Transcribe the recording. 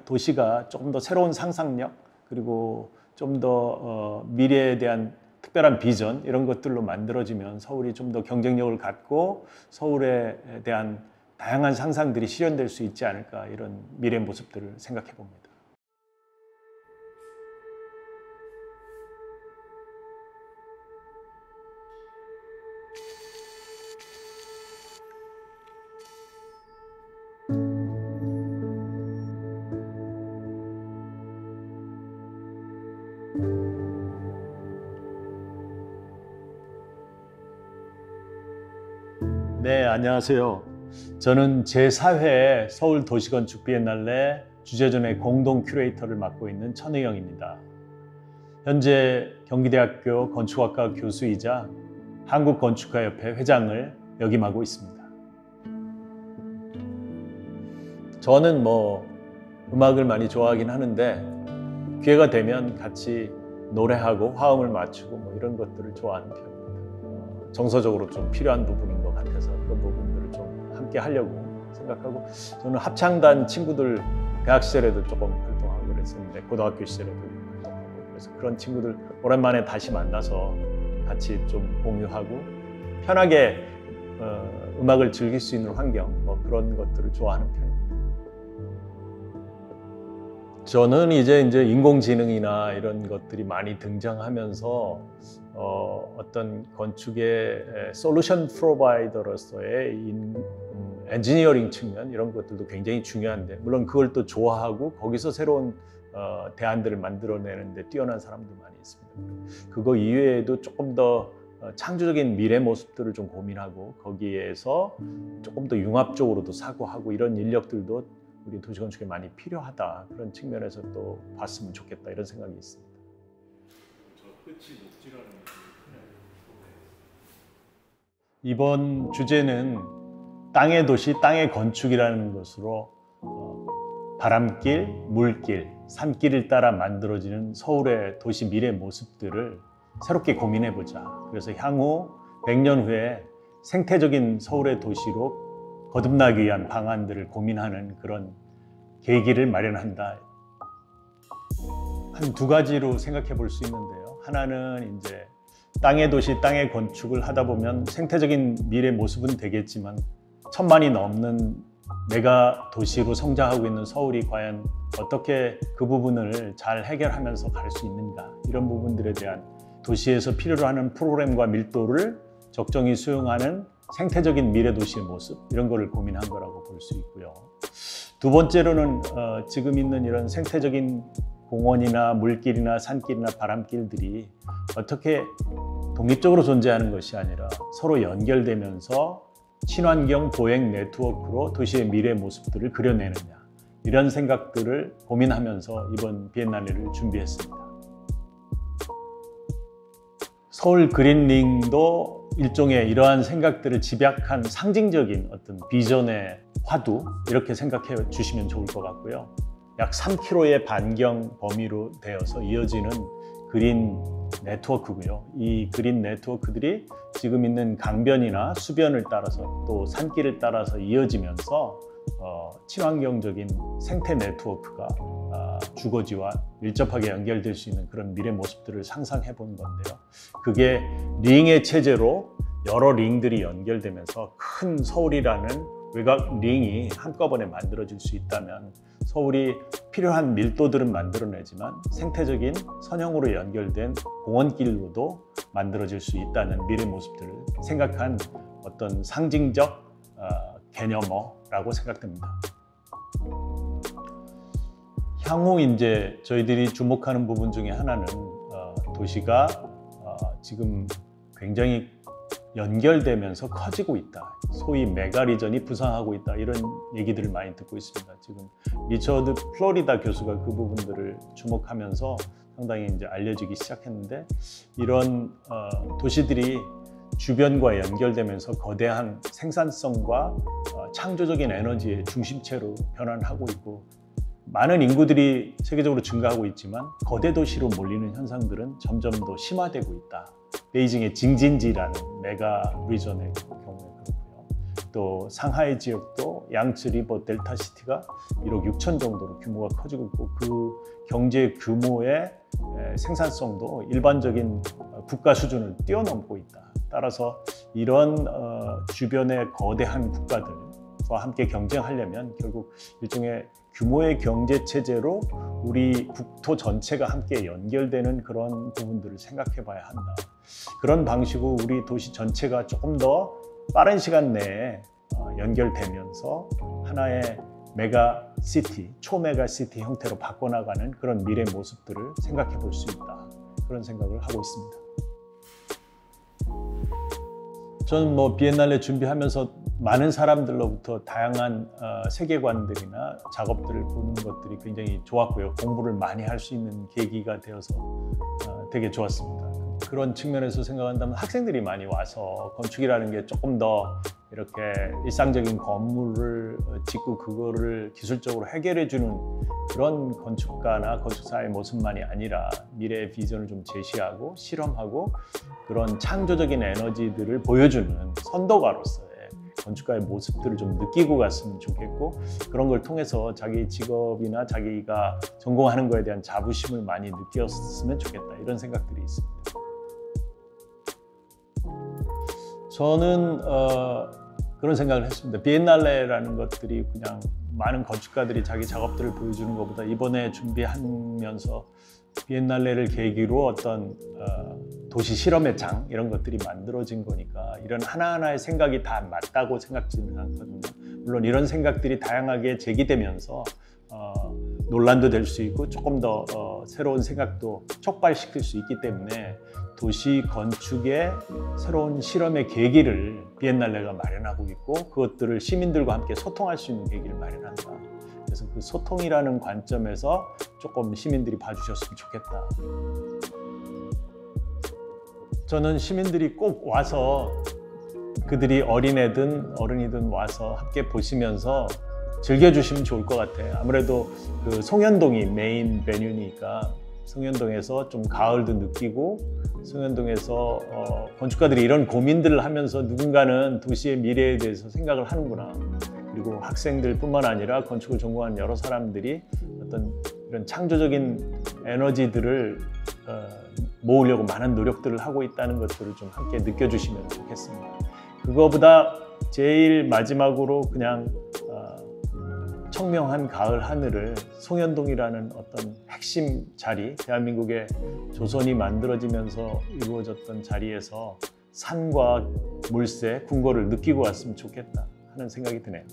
도시가 조금 더 새로운 상상력 그리고 좀 더 미래에 대한 특별한 비전 이런 것들로 만들어지면 서울이 좀 더 경쟁력을 갖고 서울에 대한 다양한 상상들이 실현될 수 있지 않을까 이런 미래 모습들을 생각해 봅니다. 네, 안녕하세요. 저는 제4회 서울 도시건축 비엔날레 주재전의 공동 큐레이터를 맡고 있는 천의영입니다. 현재 경기대학교 건축학과 교수이자 한국건축가협회 회장을 역임하고 있습니다. 저는 음악을 많이 좋아하긴 하는데 기회가 되면 같이 노래하고 화음을 맞추고 이런 것들을 좋아하는 편입니다. 정서적으로 좀 필요한 부분인 것 같아서 그런 부분들을 좀 함께 하려고 생각하고, 저는 합창단 친구들 대학 시절에도 조금 활동하고 그랬었는데 고등학교 시절에도 활동하고, 그래서 그런 친구들 오랜만에 다시 만나서 같이 좀 공유하고 편하게 음악을 즐길 수 있는 환경 그런 것들을 좋아하는 편입니다. 저는 이제 인공지능이나 이런 것들이 많이 등장하면서 어떤 건축의 솔루션 프로바이더로서의 엔지니어링 측면 이런 것들도 굉장히 중요한데, 물론 그걸 또 좋아하고 거기서 새로운 대안들을 만들어내는데 뛰어난 사람도 많이 있습니다. 그거 이외에도 조금 더 창조적인 미래 모습들을 좀 고민하고 거기에서 조금 더 융합적으로도 사고하고 이런 인력들도 우리 도시건축에 많이 필요하다, 그런 측면에서 또 봤으면 좋겠다 이런 생각이 있습니다. 저 끝이 녹지라는 이번 주제는 땅의 도시, 땅의 건축이라는 것으로 바람길, 물길, 산길을 따라 만들어지는 서울의 도시 미래 모습들을 새롭게 고민해보자. 그래서 향후 100년 후에 생태적인 서울의 도시로 거듭나기 위한 방안들을 고민하는 그런 계기를 마련한다. 한 두 가지로 생각해 볼 수 있는데요. 하나는 이제 땅의 도시, 땅의 건축을 하다 보면 생태적인 미래 모습은 되겠지만 1000만이 넘는 메가 도시로 성장하고 있는 서울이 과연 어떻게 그 부분을 잘 해결하면서 갈 수 있는가, 이런 부분들에 대한 도시에서 필요로 하는 프로그램과 밀도를 적정히 수용하는 생태적인 미래 도시의 모습, 이런 거를 고민한 거라고 볼 수 있고요. 두 번째로는 지금 있는 이런 생태적인 공원이나 물길이나 산길이나 바람길들이 어떻게 독립적으로 존재하는 것이 아니라 서로 연결되면서 친환경 보행 네트워크로 도시의 미래 모습들을 그려내느냐, 이런 생각들을 고민하면서 이번 비엔날레를 준비했습니다. 서울 그린링도 일종의 이러한 생각들을 집약한 상징적인 어떤 비전의 화두, 이렇게 생각해 주시면 좋을 것 같고요. 약 3km의 반경 범위로 되어서 이어지는 그린 네트워크고요. 이 그린 네트워크들이 지금 있는 강변이나 수변을 따라서 또 산길을 따라서 이어지면서 친환경적인 생태 네트워크가 주거지와 밀접하게 연결될 수 있는 그런 미래 모습들을 상상해 본 건데요. 그게 링의 체제로 여러 링들이 연결되면서 큰 서울이라는 외곽 링이 한꺼번에 만들어질 수 있다면 서울이 필요한 밀도들은 만들어내지만 생태적인 선형으로 연결된 공원길로도 만들어질 수 있다는 미래 모습들을 생각한 어떤 상징적 개념어라고 생각됩니다. 향후 이제 저희들이 주목하는 부분 중에 하나는 도시가 지금 굉장히 연결되면서 커지고 있다. 소위 메가리전이 부상하고 있다. 이런 얘기들을 많이 듣고 있습니다. 지금 리처드 플로리다 교수가 그 부분들을 주목하면서 상당히 이제 알려지기 시작했는데, 이런 도시들이 주변과 연결되면서 거대한 생산성과 창조적인 에너지의 중심체로 변환하고 있고, 많은 인구들이 세계적으로 증가하고 있지만 거대 도시로 몰리는 현상들은 점점 더 심화되고 있다. 베이징의 징진지라는 메가 리전의 경우에 그렇고요. 또 상하이 지역도 양츠 리버 델타 시티가 1억 6천 정도로 규모가 커지고 있고 그 경제 규모의 생산성도 일반적인 국가 수준을 뛰어넘고 있다. 따라서 이런 주변의 거대한 국가들과 함께 경쟁하려면 결국 일종의 규모의 경제 체제로 우리 국토 전체가 함께 연결되는 그런 부분들을 생각해 봐야 한다. 그런 방식으로 우리 도시 전체가 조금 더 빠른 시간 내에 연결되면서 하나의 메가 시티, 초메가 시티 형태로 바꿔나가는 그런 미래 모습들을 생각해 볼 수 있다. 그런 생각을 하고 있습니다. 저는 뭐 비엔날레 준비하면서 많은 사람들로부터 다양한 세계관들이나 작업들을 보는 것들이 굉장히 좋았고요. 공부를 많이 할 수 있는 계기가 되어서 되게 좋았습니다. 그런 측면에서 생각한다면 학생들이 많이 와서 건축이라는 게 조금 더 이렇게 일상적인 건물을 짓고 그거를 기술적으로 해결해주는 그런 건축가나 건축사의 모습만이 아니라 미래의 비전을 좀 제시하고 실험하고 그런 창조적인 에너지들을 보여주는 선도가로서의 건축가의 모습들을 좀 느끼고 갔으면 좋겠고 그런 걸 통해서 자기 직업이나 자기가 전공하는 거에 대한 자부심을 많이 느꼈으면 좋겠다 이런 생각들이 있습니다. 저는 그런 생각을 했습니다. 비엔날레라는 것들이 그냥 많은 건축가들이 자기 작업들을 보여주는 것보다 이번에 준비하면서 비엔날레를 계기로 어떤 도시 실험의 장 이런 것들이 만들어진 거니까 이런 하나하나의 생각이 다 맞다고 생각지는 않거든요. 물론 이런 생각들이 다양하게 제기되면서 논란도 될 수 있고 조금 더 새로운 생각도 촉발시킬 수 있기 때문에 도시 건축의 새로운 실험의 계기를 비엔날레가 마련하고 있고 그것들을 시민들과 함께 소통할 수 있는 계기를 마련한다. 그래서 그 소통이라는 관점에서 조금 시민들이 봐주셨으면 좋겠다. 저는 시민들이 꼭 와서 그들이 어린애든 어른이든 와서 함께 보시면서 즐겨주시면 좋을 것 같아요. 아무래도 그 송현동이 메인 베뉴니까 송현동에서 좀 가을도 느끼고 송현동에서 건축가들이 이런 고민들을 하면서 누군가는 도시의 미래에 대해서 생각을 하는구나. 그리고 학생들뿐만 아니라 건축을 전공한 여러 사람들이 어떤 이런 창조적인 에너지들을 모으려고 많은 노력들을 하고 있다는 것들을 좀 함께 느껴주시면 좋겠습니다. 그거보다 제일 마지막으로 그냥 청명한 가을 하늘을 송현동이라는 어떤 핵심 자리, 대한민국의 조선이 만들어지면서 이루어졌던 자리에서 산과 물새, 궁궐을 느끼고 왔으면 좋겠다 하는 생각이 드네요.